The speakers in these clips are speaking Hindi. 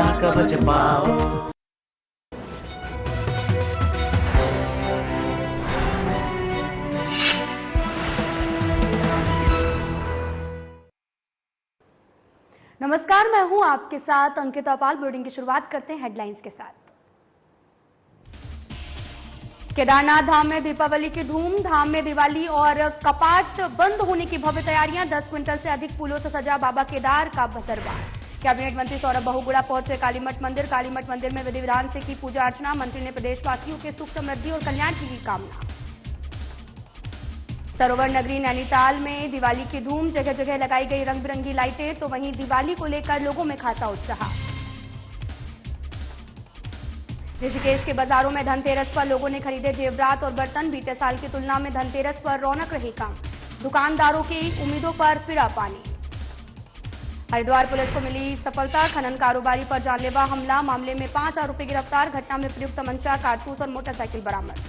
रक्षा कवच पाओ। नमस्कार, मैं हूं आपके साथ अंकिता पाल। बुलेटिन की शुरुआत करते हैं हेडलाइंस के साथ। केदारनाथ धाम में दीपावली की धूम। धाम में दिवाली और कपाट बंद होने की भव्य तैयारियां। 10 क्विंटल से अधिक फूलों से सजा बाबा केदार का दरबार। कैबिनेट मंत्री सौरभ बहुगुणा पहुंचे कालीमठ मंदिर। कालीमठ मंदिर में विधि विधान से की पूजा अर्चना। मंत्री ने प्रदेशवासियों के सुख समृद्धि और कल्याण की कामना। सरोवर नगरी नैनीताल में दिवाली की धूम। जगह जगह लगाई गई रंग बिरंगी लाइटें, तो वहीं दिवाली को लेकर लोगों में खासा उत्साह। ऋषिकेश के बाजारों में धनतेरस पर लोगों ने खरीदे जेवरात और बर्तन। बीते साल की तुलना में धनतेरस पर रौनक रही कम। दुकानदारों की उम्मीदों पर फिरा पानी। हरिद्वार पुलिस को मिली सफलता। खनन कारोबारी पर जानलेवा हमला। मामले में 5 आरोपी गिरफ्तार। घटना में प्रयुक्त तमंचा, कारतूस और मोटरसाइकिल बरामद।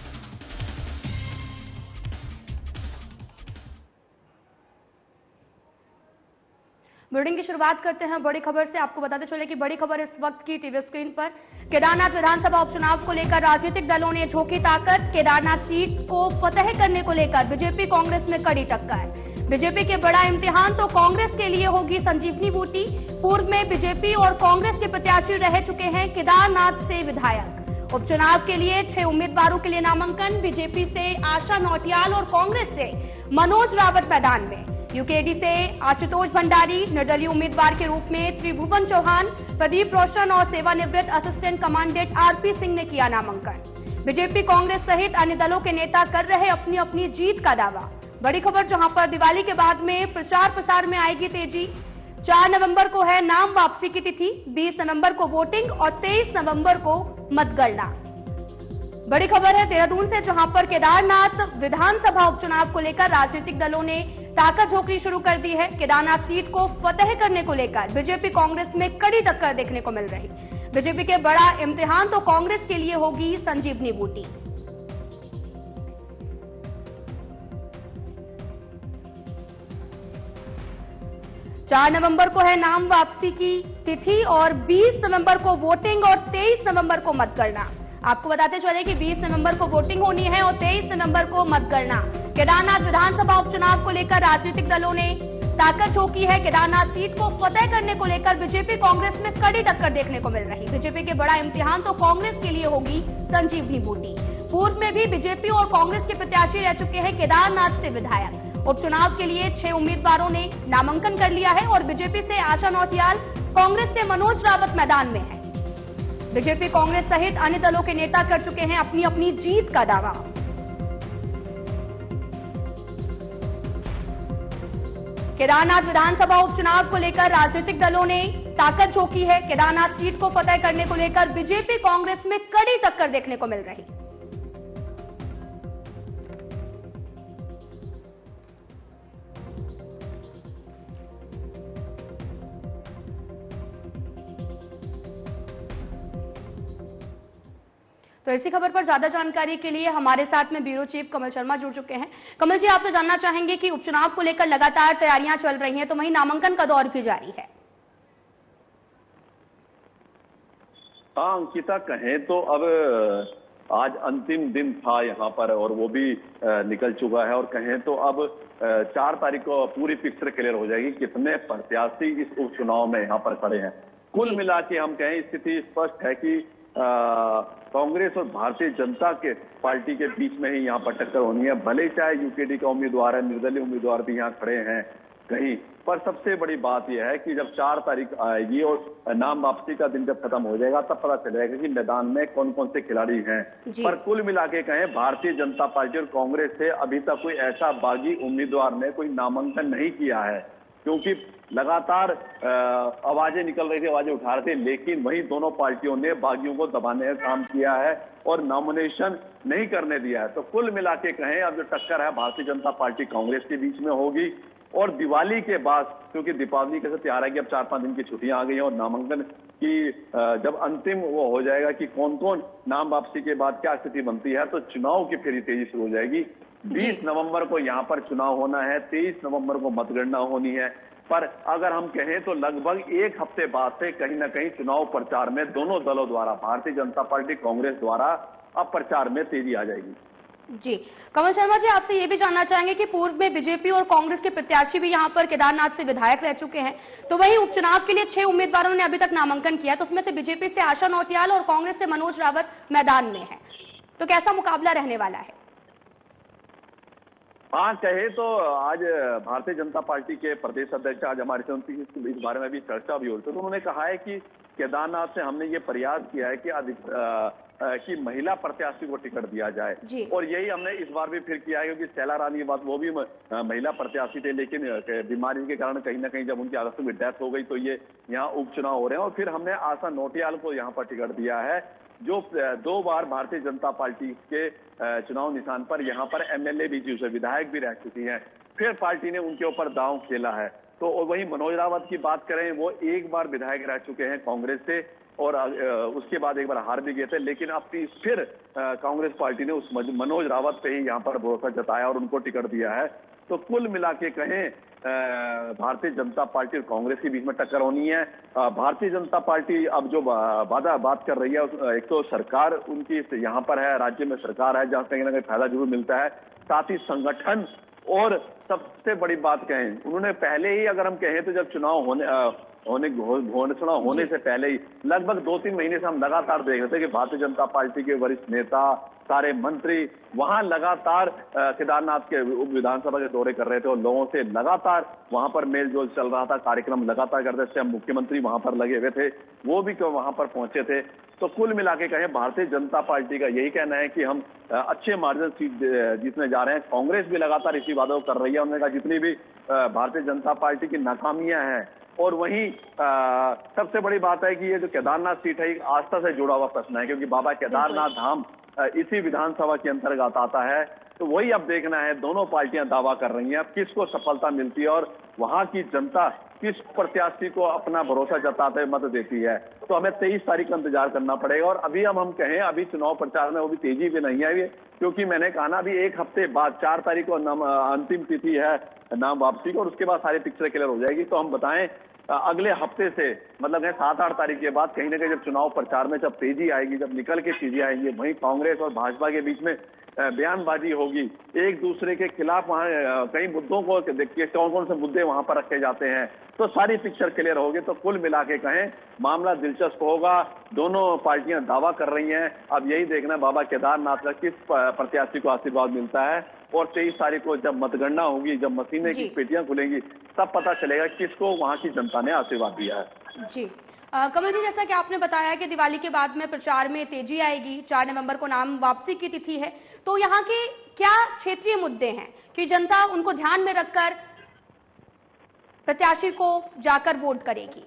बुलेटिन की शुरुआत करते हैं बड़ी खबर से। आपको बताते चले कि बड़ी खबर इस वक्त की टीवी स्क्रीन पर। केदारनाथ विधानसभा उपचुनाव को लेकर राजनीतिक दलों ने झोंकी ताकत। केदारनाथ सीट को फतेह करने को लेकर बीजेपी कांग्रेस में कड़ी टक्कर। बीजेपी के बड़ा इम्तिहान तो कांग्रेस के लिए होगी संजीवनी बूटी। पूर्व में बीजेपी और कांग्रेस के प्रत्याशी रह चुके हैं केदारनाथ से विधायक। उपचुनाव के लिए 6 उम्मीदवारों के लिए नामांकन। बीजेपी से आशा नौटियाल और कांग्रेस से मनोज रावत मैदान में। यूकेडी से आशुतोष भंडारी, निर्दलीय उम्मीदवार के रूप में त्रिभुवन चौहान, प्रदीप रोशन और सेवानिवृत्त असिस्टेंट कमांडेंट आरपी सिंह ने किया नामांकन। बीजेपी कांग्रेस सहित अन्य दलों के नेता कर रहे अपनी अपनी जीत का दावा। बड़ी खबर जहां पर दिवाली के बाद में प्रचार प्रसार में आएगी तेजी। 4 नवंबर को है नाम वापसी की तिथि। 20 नवंबर को वोटिंग और 23 नवंबर को मतगणना। बड़ी खबर है देहरादून से, जहां पर केदारनाथ विधानसभा उपचुनाव को लेकर राजनीतिक दलों ने ताकत झोंकनी शुरू कर दी है। केदारनाथ सीट को फतेह करने को लेकर बीजेपी कांग्रेस में कड़ी टक्कर देखने को मिल रही। बीजेपी के बड़ा इम्तिहान तो कांग्रेस के लिए होगी संजीवनी बूटी। चार नवंबर को है नाम वापसी की तिथि और 20 नवंबर को वोटिंग और 23 नवंबर को मतगणना। आपको बताते चले कि 20 नवंबर को वोटिंग होनी है और 23 नवंबर को मतगणना। केदारनाथ विधानसभा उपचुनाव को लेकर राजनीतिक दलों ने ताकत झोंकी है। केदारनाथ सीट को फतेह करने को लेकर बीजेपी कांग्रेस में कड़ी टक्कर देखने को मिल रही। बीजेपी के बड़ा इम्तिहान तो कांग्रेस के लिए होगी संजीवनी बूटी। पूर्व में भी बीजेपी और कांग्रेस के प्रत्याशी रह चुके हैं केदारनाथ से विधायक। उपचुनाव के लिए 6 उम्मीदवारों ने नामांकन कर लिया है और बीजेपी से आशा नौटियाल, कांग्रेस से मनोज रावत मैदान में है। बीजेपी कांग्रेस सहित अन्य दलों के नेता कर चुके हैं अपनी अपनी जीत का दावा। केदारनाथ विधानसभा उपचुनाव को लेकर राजनीतिक दलों ने ताकत झोंकी है। केदारनाथ सीट को फतेह करने को लेकर बीजेपी कांग्रेस में कड़ी टक्कर देखने को मिल रही। तो इसी खबर पर ज्यादा जानकारी के लिए हमारे साथ में ब्यूरो चीफ कमल शर्मा जुड़ चुके हैं। कमल जी, आपसे जानना चाहेंगे कि उपचुनाव को लेकर लगातार तैयारियां चल रही हैं, तो वहीं नामांकन का दौर भी जारी है। हाँ अंकिता, कहें तो अब आज अंतिम दिन था यहाँ पर और वो भी निकल चुका है। और कहें तो अब 4 तारीख को पूरी पिक्चर क्लियर हो जाएगी कितने प्रत्याशी इस उपचुनाव में यहाँ पर खड़े हैं। कुल मिला के हम कहें स्थिति स्पष्ट है कि कांग्रेस और भारतीय जनता के पार्टी के बीच में ही यहाँ पर टक्कर होनी है। भले चाहे यूकेडी का उम्मीदवार है, निर्दलीय उम्मीदवार भी यहाँ खड़े हैं कहीं पर। सबसे बड़ी बात यह है कि जब 4 तारीख आएगी और नाम वापसी का दिन जब खत्म हो जाएगा तब पता चलेगा कि मैदान में कौन कौन से खिलाड़ी हैं। पर कुल मिला के कहें भारतीय जनता पार्टी और कांग्रेस से अभी तक कोई ऐसा बागी उम्मीदवार ने कोई नामांकन नहीं किया है, क्योंकि लगातार आवाजें निकल रही थी, आवाजें उठा रहे थे, लेकिन वहीं दोनों पार्टियों ने बागियों को दबाने का काम किया है और नॉमिनेशन नहीं करने दिया है। तो कुल मिला के कहें अब जो टक्कर है भारतीय जनता पार्टी कांग्रेस के बीच में होगी। और दिवाली के बाद, क्योंकि दीपावली कैसे त्योहार है कि अब 4-5 दिन की छुट्टियां आ गई हैं और नामांकन की जब अंतिम वो हो जाएगा कि कौन कौन नाम वापसी के बाद क्या स्थिति बनती है, तो चुनाव की फिर तेजी शुरू हो जाएगी। 20 नवंबर को यहाँ पर चुनाव होना है, 23 नवंबर को मतगणना होनी है। पर अगर हम कहें तो लगभग एक हफ्ते बाद से कहीं ना कहीं चुनाव प्रचार में दोनों दलों द्वारा, भारतीय जनता पार्टी, कांग्रेस द्वारा अब प्रचार में तेजी आ जाएगी। जी, कमल शर्मा जी, आपसे ये भी जानना चाहेंगे कि पूर्व में बीजेपी और कांग्रेस के प्रत्याशी भी यहां पर केदारनाथ से विधायक रह चुके हैं, तो वहीं उपचुनाव के लिए 6 उम्मीदवारों ने अभी तक नामांकन किया, तो उसमें से बीजेपी से आशा नौटियाल और कांग्रेस से मनोज रावत मैदान में है, तो कैसा मुकाबला रहने वाला है? हाँ, कहे तो आज भारतीय जनता पार्टी के प्रदेश अध्यक्ष आज हमारे से उनकी इस बारे में भी चर्चा भी हो रही, तो उन्होंने कहा है कि केदारनाथ से हमने ये प्रयास किया है कि महिला प्रत्याशी को टिकट दिया जाए, और यही हमने इस बार भी फिर किया है, क्योंकि शैला रानी बात वो भी महिला प्रत्याशी थे, लेकिन बीमारी के कारण कहीं ना कहीं जब उनकी अगस्त में डेथ हो गई तो ये यहाँ उपचुनाव हो रहे हैं, और फिर हमने आशा नौटियाल को यहाँ पर टिकट दिया है, जो 2 बार भारतीय जनता पार्टी के चुनाव निशान पर यहाँ पर एमएलए भी जी, विधायक भी रह चुकी हैं, फिर पार्टी ने उनके ऊपर दांव खेला है। तो वहीं मनोज रावत की बात करें, वो 1 बार विधायक रह चुके हैं कांग्रेस से, और उसके बाद 1 बार हार भी गए थे, लेकिन अब फिर कांग्रेस पार्टी ने उस मनोज रावत पे ही यहाँ पर भरोसा जताया और उनको टिकट दिया है। तो कुल मिला के कहें भारतीय जनता पार्टी और कांग्रेस के बीच में टक्कर होनी है। भारतीय जनता पार्टी अब जो बात कर रही है, एक तो सरकार उनकी यहाँ पर है, राज्य में सरकार है जहाँ कहीं ना कहीं फायदा जरूर मिलता है, साथ ही संगठन, और सबसे बड़ी बात कहें, उन्होंने पहले ही अगर हम कहें तो जब चुनाव घोषणा होने से पहले ही लगभग 2-3 महीने से हम लगातार देख रहे थे कि भारतीय जनता पार्टी के वरिष्ठ नेता, सारे मंत्री वहां लगातार केदारनाथ के उप विधानसभा के दौरे कर रहे थे और लोगों से लगातार वहां पर मेलजोल चल रहा था, कार्यक्रम लगातार करते थे। मुख्यमंत्री वहां पर लगे हुए थे, वो भी क्यों वहां पर पहुंचे थे। तो कुल मिला के कहें भारतीय जनता पार्टी का यही कहना है कि हम अच्छे मार्जिन सीट जीतने जा रहे हैं। कांग्रेस भी लगातार इसी वादों को कर रही है। उन्होंने कहा जितनी भी भारतीय जनता पार्टी की नाकामियां हैं, और वहीं सबसे बड़ी बात है कि ये जो केदारनाथ सीट है एक आस्था से जुड़ा हुआ प्रश्न है, क्योंकि बाबा केदारनाथ धाम इसी विधानसभा के अंतर्गत आता है। तो वही अब देखना है, दोनों पार्टियां दावा कर रही हैं, अब किसको सफलता मिलती है और वहां की जनता किस प्रत्याशी को अपना भरोसा जताते मत देती है। तो हमें 23 तारीख का इंतजार करना पड़ेगा। और अभी हम कहें, अभी चुनाव प्रचार में वो भी तेजी भी नहीं है, क्योंकि मैंने कहा ना, अभी 1 हफ्ते बाद 4 तारीख को अंतिम तिथि है नाम वापसी को, और उसके बाद सारी पिक्चर क्लियर हो जाएगी। तो हम बताएं अगले हफ्ते से, मतलब 7-8 तारीख के बाद कहीं ना कहीं जब चुनाव प्रचार में जब तेजी आएगी, जब निकल के चीजें आएंगी, वहीं कांग्रेस और भाजपा के बीच में बयानबाजी होगी, एक दूसरे के खिलाफ वहां कई मुद्दों को देखिए कौन कौन से मुद्दे वहां पर रखे जाते हैं, तो सारी पिक्चर क्लियर होगी। तो कुल मिला के कहें मामला दिलचस्प होगा। दोनों पार्टियां दावा कर रही हैं, अब यही देखना बाबा केदारनाथ का किस प्रत्याशी को आशीर्वाद मिलता है। और 23 तारीख को जब मतगणना होगी, जब मशीनें की पेटियां खुलेंगी, तब पता चलेगा किसको वहां की जनता ने आशीर्वाद दिया है। जी कमल जी, जैसा कि आपने बताया कि दिवाली के बाद में प्रचार में तेजी आएगी, 4 नवंबर को नाम वापसी की तिथि है, तो यहाँ के क्या क्षेत्रीय मुद्दे हैं कि जनता उनको ध्यान में रखकर प्रत्याशी को जाकर वोट करेगी?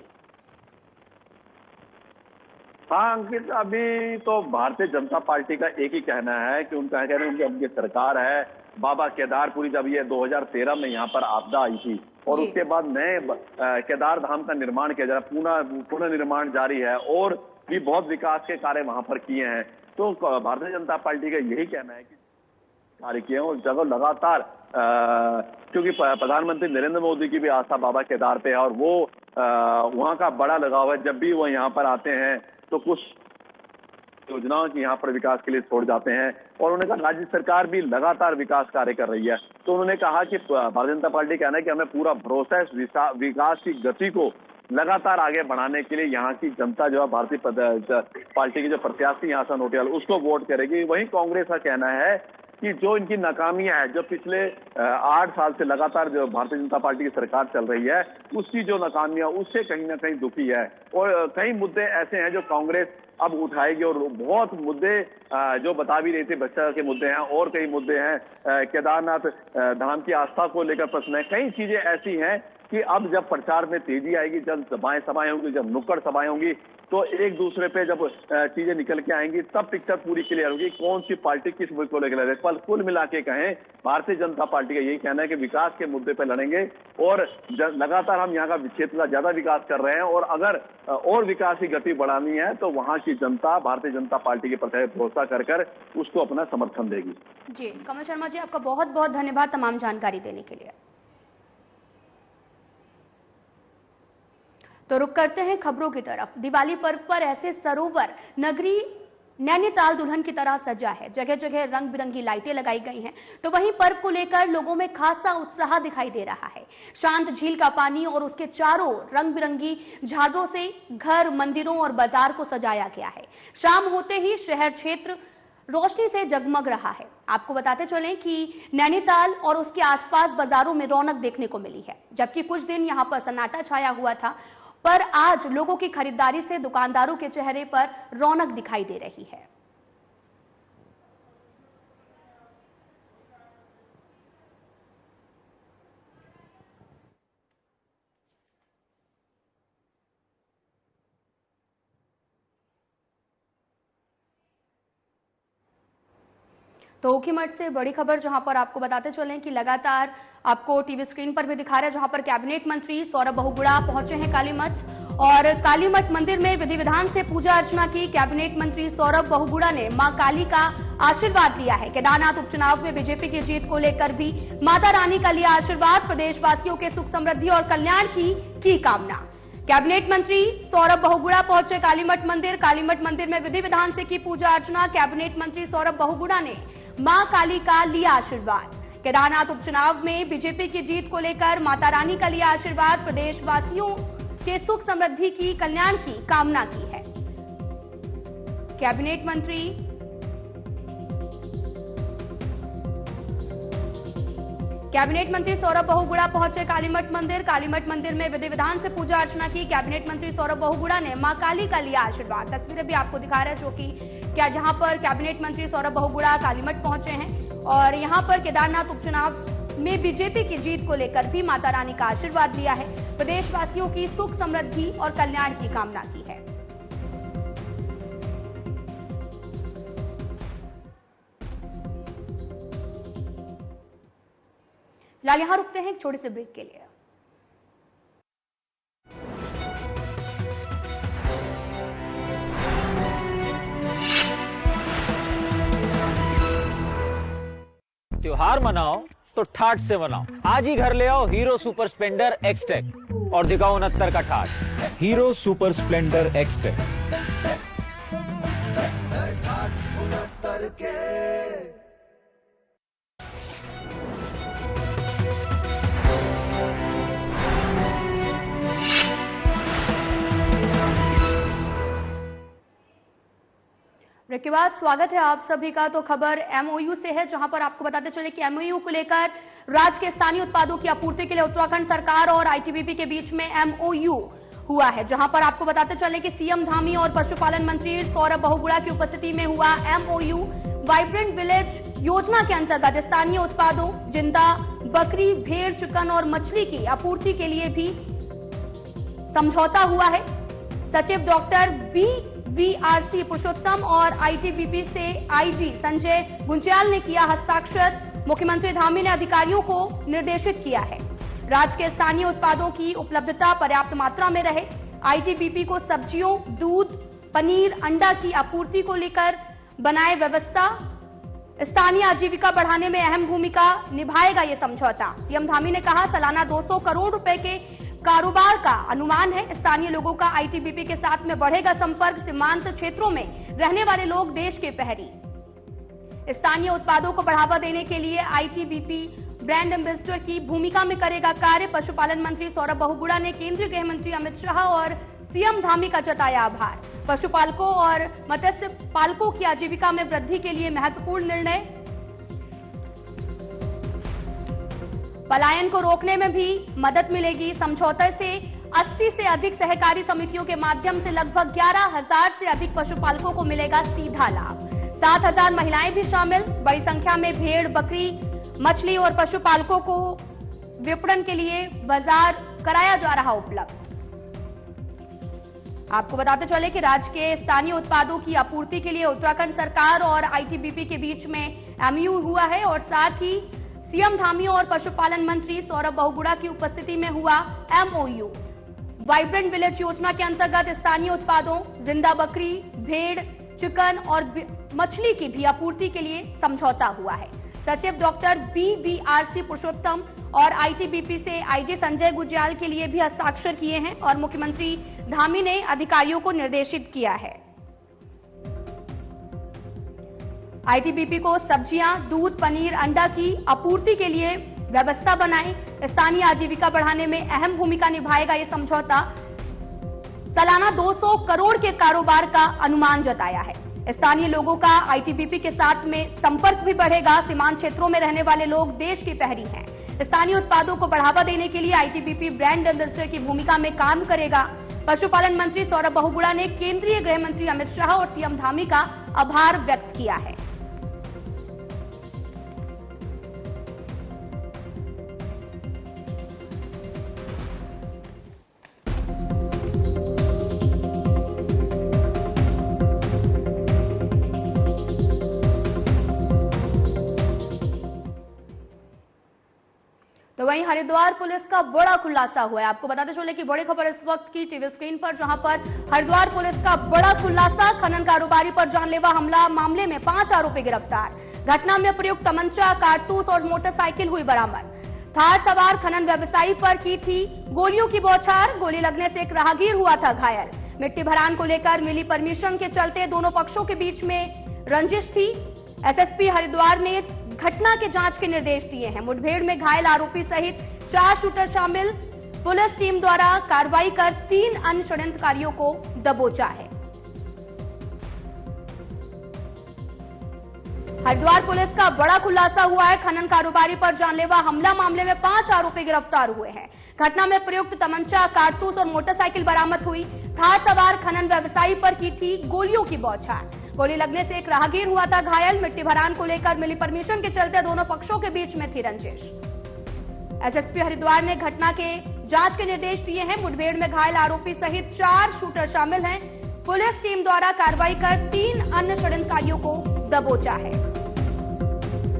हाँ अंकित, अभी तो भारतीय जनता पार्टी का एक ही कहना है कि उनका कहना है उनकी सरकार है। बाबा केदारपुरी जब ये 2013 में यहाँ पर आपदा आई थी, और उसके बाद नए केदार धाम का निर्माण किया जा रहा, पुनः निर्माण जारी है, और भी बहुत विकास के कार्य वहां पर किए हैं। तो भारतीय जनता पार्टी का यही कहना है कि कार्य किए हैं, और जगह लगातार क्योंकि प्रधानमंत्री नरेंद्र मोदी की भी आस्था बाबा केदार पे है, और वो वहां का बड़ा लगाव है। जब भी वो यहाँ पर आते हैं तो कुछ योजनाओं की यहाँ पर विकास के लिए छोड़ जाते हैं, और उन्होंने कहा राज्य सरकार भी लगातार विकास कार्य कर रही है। तो उन्होंने कहा कि भारतीय जनता पार्टी कहना है कि हमें पूरा भरोसा है विकास की गति को लगातार आगे बढ़ाने के लिए यहाँ की जनता जो है भारतीय पार्टी की जो प्रत्याशी आशा नौटियाल उसको वोट करेगी। वहीं कांग्रेस का कहना है कि जो इनकी नाकामियां है, जो पिछले 8 साल से लगातार जो भारतीय जनता पार्टी की सरकार चल रही है, उसकी जो नाकामियां, उससे कहीं ना कहीं दुखी है। और कई मुद्दे ऐसे हैं जो कांग्रेस अब उठाएगी, और बहुत मुद्दे जो बता भी रही थी भ्रष्टाचार के मुद्दे हैं, और कई मुद्दे हैं, केदारनाथ धाम की आस्था को लेकर प्रश्न है। कई चीजें ऐसी हैं कि अब जब प्रचार में तेजी आएगी, जब सभाएं होंगी, जब नुक्कड़ सभाएं होंगी, तो एक दूसरे पे जब चीजें निकल के आएंगी, तब पिक्चर पूरी क्लियर होगी कौन सी पार्टी किस मुद्दे को लेकर लड़े। पर कुल मिला के कहें, भारतीय जनता पार्टी का यही कहना है कि विकास के मुद्दे पर लड़ेंगे, और लगातार हम यहाँ का क्षेत्र का ज्यादा विकास कर रहे हैं, और अगर और विकास की गति बढ़ानी है तो वहां की जनता भारतीय जनता पार्टी के प्रति भरोसा कर उसको अपना समर्थन देगी। जी कमल शर्मा जी, आपका बहुत बहुत धन्यवाद तमाम जानकारी देने के लिए। तो रुक करते हैं खबरों की तरफ। दिवाली पर्व पर ऐसे सरोवर नगरी नैनीताल दुल्हन की तरह सजा है। जगह जगह रंग बिरंगी लाइटें लगाई गई हैं। तो वहीं पर्व को लेकर लोगों में खासा उत्साह दिखाई दे रहा है। शांत झील का पानी और उसके चारों रंग बिरंगी झालरों से घर, मंदिरों और बाजार को सजाया गया है। शाम होते ही शहर क्षेत्र रोशनी से जगमग रहा है। आपको बताते चलें कि नैनीताल और उसके आसपास बाजारों में रौनक देखने को मिली है, जबकि कुछ दिन यहां पर सन्नाटा छाया हुआ था, पर आज लोगों की खरीदारी से दुकानदारों के चेहरे पर रौनक दिखाई दे रही है। तो ऊखीमठ से बड़ी खबर, जहां पर आपको बताते चलें कि लगातार आपको टीवी स्क्रीन पर भी दिखा रहे हैं, जहां पर कैबिनेट मंत्री सौरभ बहुगुणा पहुंचे हैं कालीमठ और कालीमठ मंदिर में विधि विधान से पूजा अर्चना की। कैबिनेट मंत्री सौरभ बहुगुणा ने मां काली का आशीर्वाद लिया है। केदारनाथ उपचुनाव में बीजेपी की जीत को लेकर भी माता रानी का लिया आशीर्वाद। प्रदेशवासियों के सुख समृद्धि और कल्याण की कामना। कैबिनेट मंत्री सौरभ बहुगुणा पहुंचे कालीमठ मंदिर। कालीमठ मंदिर में विधि विधान से की पूजा अर्चना। कैबिनेट मंत्री सौरभ बहुगुणा ने मां काली का लिया आशीर्वाद। केदारनाथ उपचुनाव में बीजेपी की जीत को लेकर माता रानी का लिया आशीर्वाद। प्रदेशवासियों के सुख समृद्धि की, कल्याण की कामना की है। कैबिनेट मंत्री सौरभ बहुगुणा पहुंचे कालीमठ मंदिर। कालीमठ मंदिर में विधि विधान से पूजा अर्चना की। कैबिनेट मंत्री सौरभ बहुगुणा ने मां काली का लिया आशीर्वाद। तस्वीरें भी आपको दिखा रहे हैं, जो कि क्या जहां पर कैबिनेट मंत्री सौरभ बहुगुणा कालीमठ पहुंचे हैं और यहां पर केदारनाथ उपचुनाव में बीजेपी की जीत को लेकर भी माता रानी का आशीर्वाद लिया है। प्रदेशवासियों की सुख समृद्धि और कल्याण की कामना की है। फिलहाल यहां रुकते हैं एक छोटे से ब्रेक के लिए। त्योहार मनाओ तो ठाठ से मनाओ। आज ही घर ले आओ हीरो सुपर स्प्लेंडर एक्सटेक और दिखाओ 69 का ठाठ। Hero Super Splendor Xtec. Break के बाद स्वागत है आप सभी का। तो खबर एमओयू से है, जहां पर आपको बताते चले कि एमओयू को लेकर राज्य के स्थानीय उत्पादों की आपूर्ति के लिए उत्तराखंड सरकार और आईटीबीपी के बीच में एमओयू हुआ है। जहां पर आपको बताते चले कि सीएम धामी और पशुपालन मंत्री सौरभ बहुगुणा की उपस्थिति में हुआ एमओयू। वाइब्रेंट विलेज योजना के अंतर्गत स्थानीय उत्पादों जिंदा बकरी, भेड़, चिकन और मछली की आपूर्ति के लिए भी समझौता हुआ है। सचिव डॉक्टर BVRC पुरुषोत्तम और आईटीबीपी से आईजी संजय गुंजियाल ने किया हस्ताक्षर। मुख्यमंत्री धामी ने अधिकारियों को निर्देशित किया है राज्य के स्थानीय उत्पादों की उपलब्धता पर्याप्त मात्रा में रहे। आईटीबीपी को सब्जियों, दूध, पनीर, अंडा की आपूर्ति को लेकर बनाए व्यवस्था। स्थानीय आजीविका बढ़ाने में अहम भूमिका निभाएगा ये समझौता। सीएम धामी ने कहा सालाना 200 करोड़ रुपए के कारोबार का अनुमान है। स्थानीय लोगों का आईटीबीपी के साथ में बढ़ेगा संपर्क। सीमांत क्षेत्रों में रहने वाले लोग देश के पहरी। स्थानीय उत्पादों को बढ़ावा देने के लिए आईटीबीपी ब्रांड एम्बेसडर की भूमिका में करेगा कार्य। पशुपालन मंत्री सौरभ बहुगुणा ने केंद्रीय गृह मंत्री अमित शाह और सीएम धामी का जताया आभार। पशुपालकों और मत्स्य पालकों की आजीविका में वृद्धि के लिए महत्वपूर्ण निर्णय। पलायन को रोकने में भी मदद मिलेगी। समझौते से 80 से अधिक सहकारी समितियों के माध्यम से लगभग 11,000 से अधिक पशुपालकों को मिलेगा सीधा लाभ। 7,000 महिलाएं भी शामिल। बड़ी संख्या में भेड़, बकरी, मछली और पशुपालकों को विपणन के लिए बाजार कराया जा रहा उपलब्ध। आपको बताते चले कि राज्य के स्थानीय उत्पादों की आपूर्ति के लिए उत्तराखंड सरकार और आईटीबीपी के बीच में एमओयू हुआ है और साथ ही सीएम धामी और पशुपालन मंत्री सौरभ बहुगुणा की उपस्थिति में हुआ एमओयू। वाइब्रेंट विलेज योजना के अंतर्गत स्थानीय उत्पादों जिंदा बकरी, भेड़, चिकन और मछली की भी आपूर्ति के लिए समझौता हुआ है। सचिव डॉक्टर BVRC पुरुषोत्तम और आईटीबीपी से आईजी संजय गुज्याल के लिए भी हस्ताक्षर किए हैं और मुख्यमंत्री धामी ने अधिकारियों को निर्देशित किया है। आईटीबीपी को सब्जियां, दूध, पनीर, अंडा की आपूर्ति के लिए व्यवस्था बनाएं। स्थानीय आजीविका बढ़ाने में अहम भूमिका निभाएगा ये समझौता। सालाना 200 करोड़ के कारोबार का अनुमान जताया है। स्थानीय लोगों का आईटीबीपी के साथ में संपर्क भी बढ़ेगा। सीमांत क्षेत्रों में रहने वाले लोग देश की पहली हैं। स्थानीय उत्पादों को बढ़ावा देने के लिए आईटीबीपी ब्रांड एम्बेसडर की भूमिका में काम करेगा। पशुपालन मंत्री सौरभ बहुगुणा ने केंद्रीय गृह मंत्री अमित शाह और सीएम धामी का आभार व्यक्त किया है। तो वहीं हरिद्वार पुलिस का बड़ा खुलासा हुआ है। आपको बताते चले कि बड़ी खबर इस वक्त की टीवी स्क्रीन पर, जहां पर हरिद्वार पुलिस का बड़ा खुलासा। खनन कारोबारी पर जानलेवा हमला मामले में 5 आरोपी गिरफ्तार। घटना में प्रयुक्त तमंचा, कारतूस और मोटरसाइकिल हुई बरामद। थार सवार खनन व्यवसायी पर की थी गोलियों की बौछार। गोली लगने से एक राहगीर हुआ था घायल। मिट्टी भरान को लेकर मिली परमिशन के चलते दोनों पक्षों के बीच में रंजिश थी। एसएसपी हरिद्वार ने घटना के जांच के निर्देश दिए हैं। मुठभेड़ में घायल आरोपी सहित 4 शूटर शामिल। पुलिस टीम द्वारा कार्रवाई कर 3 अन्य षड्यंत्रकारियों को दबोचा है। हरिद्वार पुलिस का बड़ा खुलासा हुआ है। खनन कारोबारी पर जानलेवा हमला मामले में 5 आरोपी गिरफ्तार हुए हैं। घटना में प्रयुक्त तमंचा, कारतूस और मोटरसाइकिल बरामद हुई। थार सवार खनन व्यवसायी पर की थी गोलियों की बौछार। गोली लगने से एक राहगीर हुआ था घायल। मिट्टी भरान को लेकर मिली परमिशन के चलते दोनों पक्षों के बीच में थी रंजिश। एसएसपी हरिद्वार ने घटना के जांच के निर्देश दिए हैं। मुठभेड़ में घायल आरोपी सहित 4 शूटर शामिल हैं। पुलिस टीम द्वारा कार्रवाई कर 3 अन्य षड्यंत्रकारियों को दबोचा है।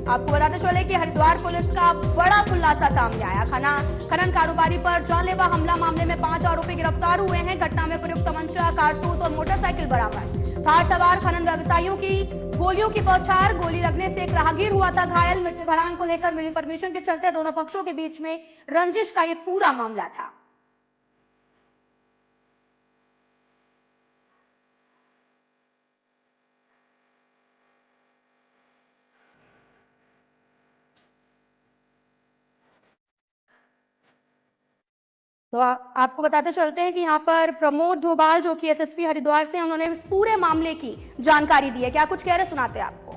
आपको बताते चले कि हरिद्वार पुलिस का बड़ा खुलासा सामने आया। खनन कारोबारी पर जानलेवा हमला मामले में 5 आरोपी गिरफ्तार हुए हैं। घटना में प्रयुक्त तमंचा, कारतूस और मोटरसाइकिल बरामद। थार सवार खनन व्यवसायियों की गोलियों की बौछार। गोली लगने से एक राहगीर हुआ था घायल। मिट्टी भरान को लेकर मिली परमिशन के चलते दोनों पक्षों के बीच में रंजिश का ये पूरा मामला था। तो आपको बताते चलते हैं कि यहाँ पर प्रमोद डोभाल जो कि एसएसपी हरिद्वार से, उन्होंने इस पूरे मामले की जानकारी दी है। क्या कुछ कह रहे, सुनाते हैं आपको।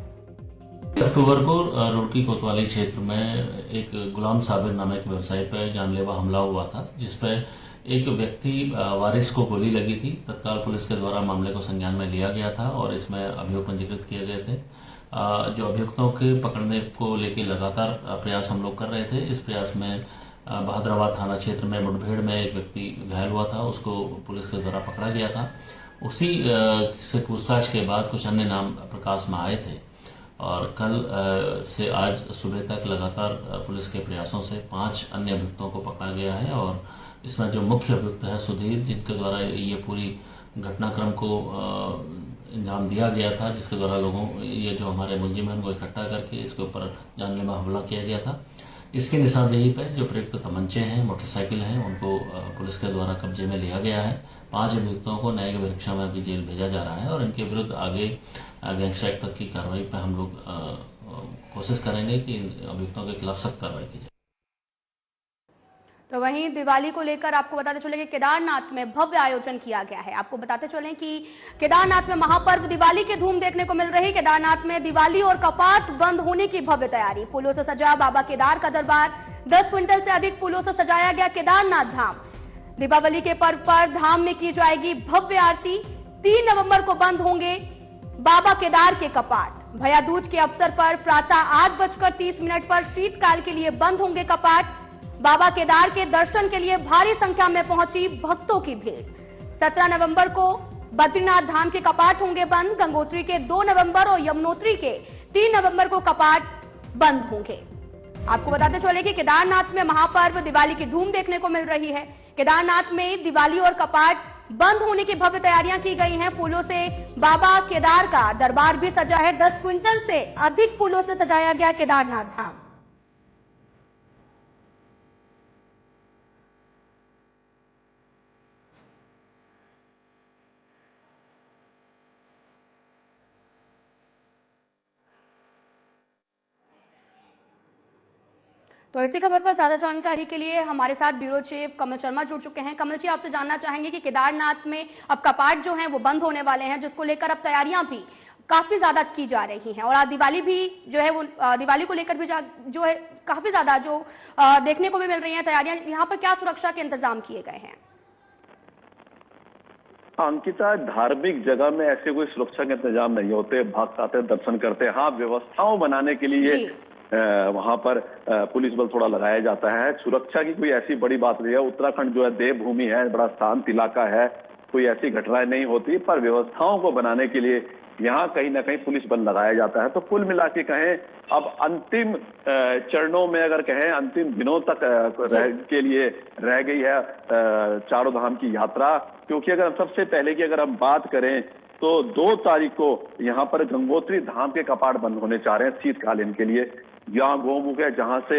अक्टूबर को रुड़की कोतवाली क्षेत्र में एक गुलाम साबिर नामक व्यवसायी पर जानलेवा हमला हुआ था, जिसपर एक व्यक्ति वारिस को गोली लगी थी। तत्काल पुलिस के द्वारा मामले को संज्ञान में लिया गया था और इसमें अभियोग पंजीकृत किए गए थे। जो अभियुक्तों के पकड़ने को लेकर लगातार प्रयास हम लोग कर रहे थे। इस प्रयास में बहादुराबाद थाना क्षेत्र में मुठभेड़ में एक व्यक्ति घायल हुआ था, उसको पुलिस के द्वारा पकड़ा गया था। उसी से पूछताछ के बाद कुछ अन्य नाम प्रकाश में आए थे और कल से आज सुबह तक लगातार पुलिस के प्रयासों से 5 अन्य अभियुक्तों को पकड़ा गया है। और इसमें जो मुख्य अभियुक्त है सुधीर, जिनके द्वारा ये पूरी घटनाक्रम को अंजाम दिया गया था, जिसके द्वारा लोगों ये जो हमारे मुलजिम हैं उनको इकट्ठा करके इसके ऊपर जानलेवा हमला किया गया था। इसकी निशानदेही पर जो प्रयुक्त तमंचे हैं, मोटरसाइकिल हैं, उनको पुलिस के द्वारा कब्जे में लिया गया है। 5 अभियुक्तों को न्यायिक परीक्षा में भी जेल भेजा जा रहा है और इनके विरुद्ध आगे गैंगस्टर एक्ट तक की कार्रवाई पर हम लोग कोशिश करेंगे कि अभियुक्तों के खिलाफ सख्त कार्रवाई की जाए। तो वहीं दिवाली को लेकर आपको बताते चले कि केदारनाथ में भव्य आयोजन किया गया है। आपको बताते चलें कि केदारनाथ में महापर्व दिवाली की धूम देखने को मिल रही। केदारनाथ में दिवाली और कपाट बंद होने की भव्य तैयारी। फूलों से सजा बाबा केदार का दरबार। 10 क्विंटल से अधिक फूलों से सजाया गया केदारनाथ धाम। दीपावली के पर्व पर धाम में की जाएगी भव्य आरती। 3 नवंबर को बंद होंगे बाबा केदार के कपाट। भैया दूज के अवसर पर प्रातः 8:30 पर शीतकाल के लिए बंद होंगे कपाट। बाबा केदार के दर्शन के लिए भारी संख्या में पहुंची भक्तों की भीड़। 17 नवंबर को बद्रीनाथ धाम के कपाट होंगे बंद। गंगोत्री के 2 नवंबर और यमुनोत्री के 3 नवंबर को कपाट बंद होंगे। आपको बताते चले कि केदारनाथ में महापर्व दिवाली की धूम देखने को मिल रही है। केदारनाथ में दिवाली और कपाट बंद होने की भव्य तैयारियां की गई हैं। फूलों से बाबा केदार का दरबार भी सजा है। 10 क्विंटल से अधिक फूलों से सजाया गया केदारनाथ धाम। तो इसी खबर पर ज्यादा जानकारी के लिए हमारे साथ ब्यूरो चीफ कमल शर्मा जुड़ चुके हैं। कमल जी, आपसे जानना चाहेंगे कि केदारनाथ में अब कपाट जो हैं वो बंद होने वाले हैं, जिसको लेकर अब तैयारियां भी काफी ज्यादा की जा रही हैं और आज दिवाली भी जो है वो दिवाली को लेकर भी जो है काफी ज्यादा जो देखने को भी मिल रही हैं तैयारियां। यहाँ पर क्या सुरक्षा के इंतजाम किए गए हैं? अंकिता, धार्मिक जगह में ऐसे कोई सुरक्षा के इंतजाम नहीं होते, भक्त आते दर्शन करते। हाँ, व्यवस्थाओं बनाने के लिए वहां पर पुलिस बल थोड़ा लगाया जाता है। सुरक्षा की कोई ऐसी बड़ी बात नहीं है। उत्तराखंड जो है देवभूमि है, बड़ा शांत इलाका है, कोई ऐसी घटनाएं नहीं होती, पर व्यवस्थाओं को बनाने के लिए यहाँ कहीं ना कहीं पुलिस बल लगाया जाता है। तो कुल मिला के कहें, अब अंतिम चरणों में अगर कहें, अंतिम दिनों तक के लिए रह गई है चारों धाम की यात्रा। क्योंकि अगर सबसे पहले की अगर हम बात करें तो 2 तारीख को यहाँ पर गंगोत्री धाम के कपाट बंद होने चाह रहे हैं शीतकालीन के लिए। यहाँ गौमुख है, जहां से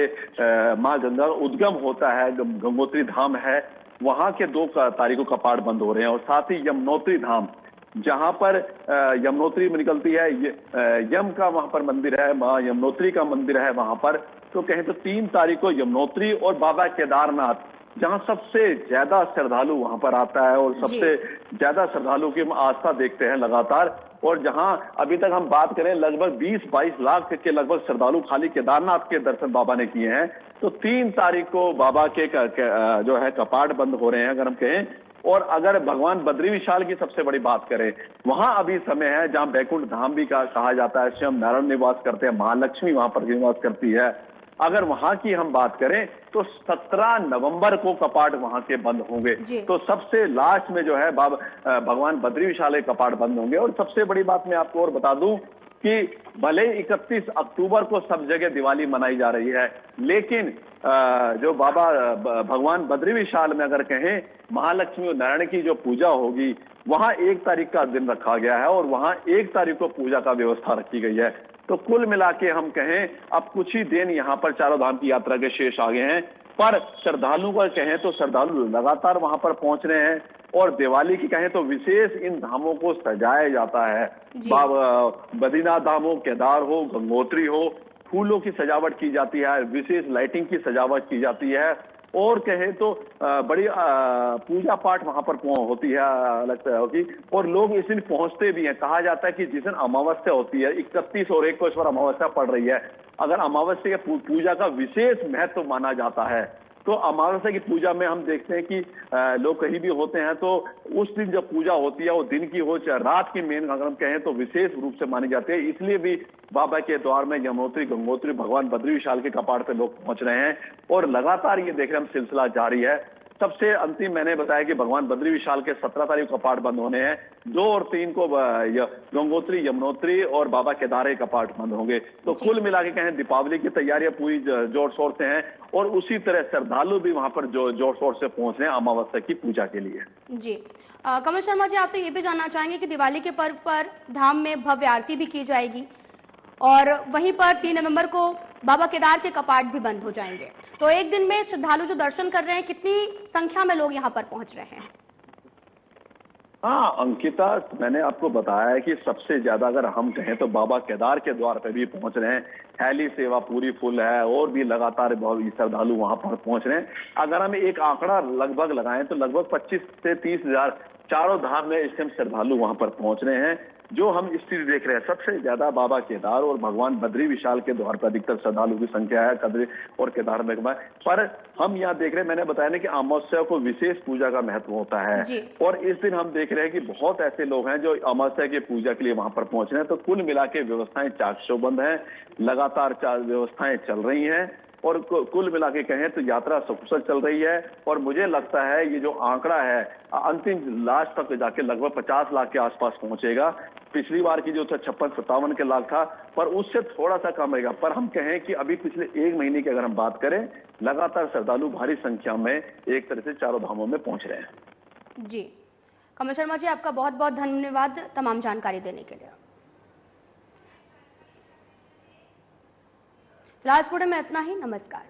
माँ गंगा उद्गम होता है, गंगोत्री धाम है, वहां के 2 तारीख को कपाट बंद हो रहे हैं। और साथ ही यमुनोत्री धाम, जहां पर यमुनोत्री में निकलती है, यम का वहां पर मंदिर है, मां यमुनोत्री का मंदिर है वहां पर। तो कहें तो 3 तारीख को यमुनोत्री और बाबा केदारनाथ, जहां सबसे ज्यादा श्रद्धालु वहां पर आता है और सबसे ज्यादा श्रद्धालु की हम आस्था देखते हैं लगातार। और जहां अभी तक हम बात करें, लगभग 20-22 लाख के लगभग श्रद्धालु खाली केदारनाथ के दर्शन बाबा ने किए हैं। तो 3 तारीख को बाबा के जो है कपाट बंद हो रहे हैं अगर हम कहें। और अगर भगवान बद्री विशाल की सबसे बड़ी बात करें, वहां अभी समय है जहां बैकुंठ धाम भी कहा जाता है, स्वयं नारायण निवास करते हैं, महालक्ष्मी वहां पर निवास करती है। अगर वहां की हम बात करें तो 17 नवंबर को कपाट वहां के बंद होंगे। तो सबसे लास्ट में जो है भगवान बद्री विशाल के कपाट बंद होंगे। और सबसे बड़ी बात मैं आपको और बता दूं कि भले 31 अक्टूबर को सब जगह दिवाली मनाई जा रही है, लेकिन जो बाबा भगवान बद्री विशाल में अगर कहें, महालक्ष्मी और नारायण की जो पूजा होगी, वहां 1 तारीख का दिन रखा गया है और वहां 1 तारीख को पूजा का व्यवस्था रखी गई है। तो कुल मिला के हम कहें, अब कुछ ही दिन यहाँ पर चारों धाम की यात्रा के शेष आ गए हैं, पर श्रद्धालु का कहें तो श्रद्धालु लगातार वहां पर पहुंच रहे हैं। और दिवाली की कहें तो विशेष इन धामों को सजाया जाता है। बद्रीनाथ धाम हो, केदार हो, गंगोत्री हो, फूलों की सजावट की जाती है, विशेष लाइटिंग की सजावट की जाती है। और कहें तो बड़ी पूजा पाठ वहां पर होती है, लगता है होगी। और लोग इस दिन पहुंचते भी हैं। कहा जाता है कि जिस दिन अमावस्या होती है, 31 और 1 को इस बार अमावस्या पड़ रही है, अगर अमावस्या की पूजा का विशेष महत्व माना जाता है। तो अमावस्या की पूजा में हम देखते हैं कि लोग कहीं भी होते हैं तो उस दिन जब पूजा होती है, वो दिन की हो चाहे रात की, मेन अगर हम कहें तो विशेष रूप से मानी जाती है। इसलिए भी बाबा के द्वार में यमुनोत्री, गंगोत्री, भगवान बद्री विशाल के कपाट पे लोग पहुंच रहे हैं। और लगातार ये देख रहे हम सिलसिला जारी है। सबसे अंतिम मैंने बताया कि भगवान बद्री विशाल के 17 तारीख को कपाट बंद होने हैं। 2 और 3 को गंगोत्री, यमुनोत्री और बाबा केदार के कपाट बंद होंगे। तो कुल मिला के कहें, दीपावली की तैयारियां पूरी जोर शोर से हैं और उसी तरह श्रद्धालु भी वहां पर जोर शोर से पहुंच रहे हैं अमावस्या की पूजा के लिए। जी कमल शर्मा जी, आपसे ये भी जानना चाहेंगे कि दिवाली के पर्व पर धाम में भव्य आरती भी की जाएगी और वहीं पर 3 नवंबर को बाबा केदार के कपाट भी बंद हो जाएंगे। तो एक दिन में श्रद्धालु जो दर्शन कर रहे हैं, कितनी संख्या में लोग यहाँ पर पहुंच रहे हैं? हाँ अंकिता, मैंने आपको बताया है कि सबसे ज्यादा अगर हम कहें तो बाबा केदार के द्वार पे भी पहुंच रहे हैं। हेली सेवा पूरी फुल है और भी लगातार श्रद्धालु वहां पर पहुंच रहे हैं। अगर हम एक आंकड़ा लगभग लगाएं तो लगभग 25 से 30 हजार चारों धाम में इस टाइम श्रद्धालु वहां पर पहुंच रहे हैं। जो हम स्थिति देख रहे हैं, सबसे ज्यादा बाबा केदार और भगवान बद्री विशाल के द्वार पर अधिकतर श्रद्धालु की संख्या है, कद्री और केदार में। पर हम यहाँ देख रहे हैं, मैंने बताया ना कि अमावस्या को विशेष पूजा का महत्व होता है। और इस दिन हम देख रहे हैं कि बहुत ऐसे लोग हैं जो अमावस्या की पूजा के लिए वहां पर पहुंच रहे हैं। तो कुल मिला के व्यवस्थाएं चाक चौबंद है, लगातार व्यवस्थाएं चल रही हैं और कुल मिला के कहें तो यात्रा सकुशल चल रही है। और मुझे लगता है ये जो आंकड़ा है अंतिम लास्ट तक जाके लगभग 50 लाख के आसपास पहुंचेगा। पिछली बार की जो था 56-57 के लाख था, पर उससे थोड़ा सा कम रहेगा। पर हम कहें कि अभी पिछले 1 महीने की अगर हम बात करें, लगातार श्रद्धालु भारी संख्या में एक तरह से चारों धामों में पहुंच रहे हैं। जी कमल शर्मा जी, आपका बहुत बहुत धन्यवाद तमाम जानकारी देने के लिए। फिलहाल में इतना ही, नमस्कार।